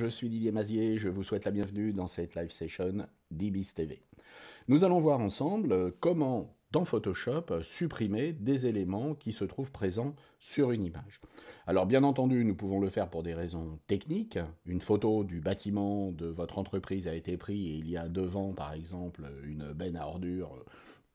je suis Didier Mazier, je vous souhaite la bienvenue dans cette live session d'Ibis TV. Nous allons voir ensemble comment, dans Photoshop, supprimer des éléments qui se trouvent présents sur une image. Alors bien entendu, nous pouvons le faire pour des raisons techniques. Une photo du bâtiment de votre entreprise a été prise et il y a devant, par exemple, une benne à ordures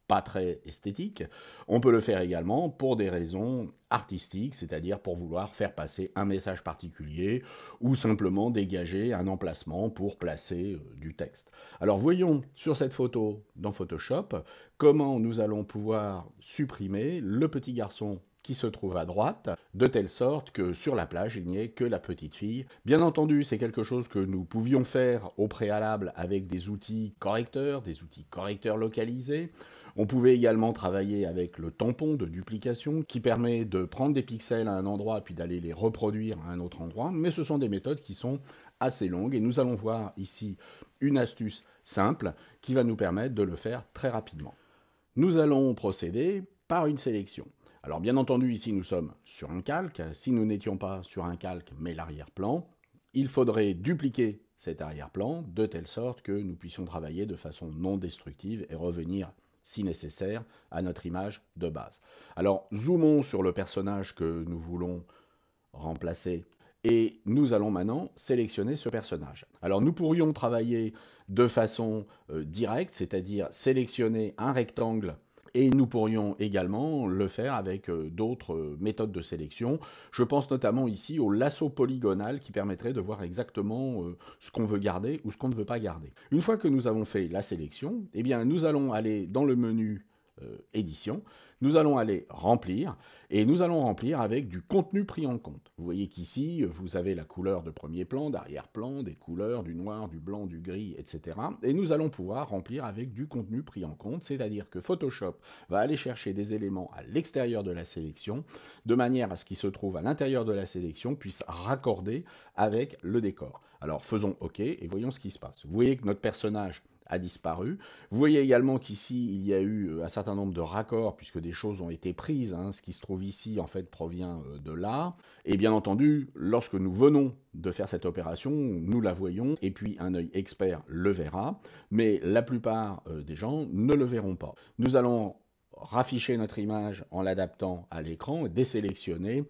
pas très esthétique. On peut le faire également pour des raisons artistiques, c'est-à-dire pour vouloir faire passer un message particulier ou simplement dégager un emplacement pour placer du texte. Alors voyons sur cette photo dans Photoshop comment nous allons pouvoir supprimer le petit garçon qui se trouve à droite, de telle sorte que sur la plage, il n'y ait que la petite fille. Bien entendu, c'est quelque chose que nous pouvions faire au préalable avec des outils correcteurs localisés. On pouvait également travailler avec le tampon de duplication qui permet de prendre des pixels à un endroit puis d'aller les reproduire à un autre endroit, mais ce sont des méthodes qui sont assez longues et nous allons voir ici une astuce simple qui va nous permettre de le faire très rapidement. Nous allons procéder par une sélection. Alors bien entendu, ici nous sommes sur un calque. Si nous n'étions pas sur un calque mais l'arrière-plan, il faudrait dupliquer cet arrière-plan de telle sorte que nous puissions travailler de façon non destructive et revenir si nécessaire, à notre image de base. Alors, zoomons sur le personnage que nous voulons remplacer et nous allons maintenant sélectionner ce personnage. Alors, nous pourrions travailler de façon directe, c'est-à-dire sélectionner un rectangle et nous pourrions également le faire avec d'autres méthodes de sélection. Je pense notamment ici au lasso polygonal qui permettrait de voir exactement ce qu'on veut garder ou ce qu'on ne veut pas garder. Une fois que nous avons fait la sélection, eh bien, nous allons aller dans le menu édition, nous allons aller remplir, et nous allons remplir avec du contenu pris en compte. Vous voyez qu'ici, vous avez la couleur de premier plan, d'arrière-plan, des couleurs, du noir, du blanc, du gris, etc. Et nous allons pouvoir remplir avec du contenu pris en compte, c'est-à-dire que Photoshop va aller chercher des éléments à l'extérieur de la sélection, de manière à ce qu'ils se trouvent à l'intérieur de la sélection puissent raccorder avec le décor. Alors faisons OK et voyons ce qui se passe. Vous voyez que notre personnage a disparu. Vous voyez également qu'ici, il y a eu un certain nombre de raccords, puisque des choses ont été prises. Ce qui se trouve ici, en fait, provient de là. Et bien entendu, lorsque nous venons de faire cette opération, nous la voyons, et puis un œil expert le verra, mais la plupart des gens ne le verront pas. Nous allons rafficher notre image en l'adaptant à l'écran, désélectionner.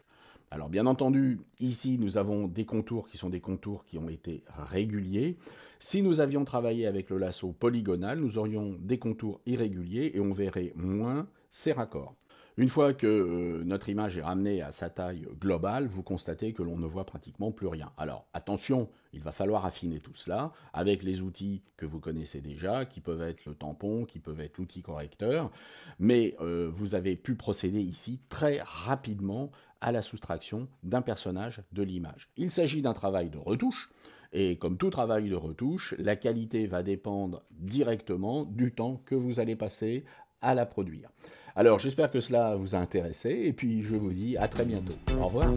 Alors bien entendu, ici nous avons des contours qui sont des contours qui ont été réguliers. Si nous avions travaillé avec le lasso polygonal, nous aurions des contours irréguliers et on verrait moins ces raccords. Une fois que notre image est ramenée à sa taille globale, vous constatez que l'on ne voit pratiquement plus rien. Alors attention, il va falloir affiner tout cela avec les outils que vous connaissez déjà, qui peuvent être le tampon, qui peuvent être l'outil correcteur, mais vous avez pu procéder ici très rapidement à la soustraction d'un personnage de l'image. Il s'agit d'un travail de retouche, et comme tout travail de retouche, la qualité va dépendre directement du temps que vous allez passer à la produire. Alors j'espère que cela vous a intéressé, et puis je vous dis à très bientôt. Au revoir.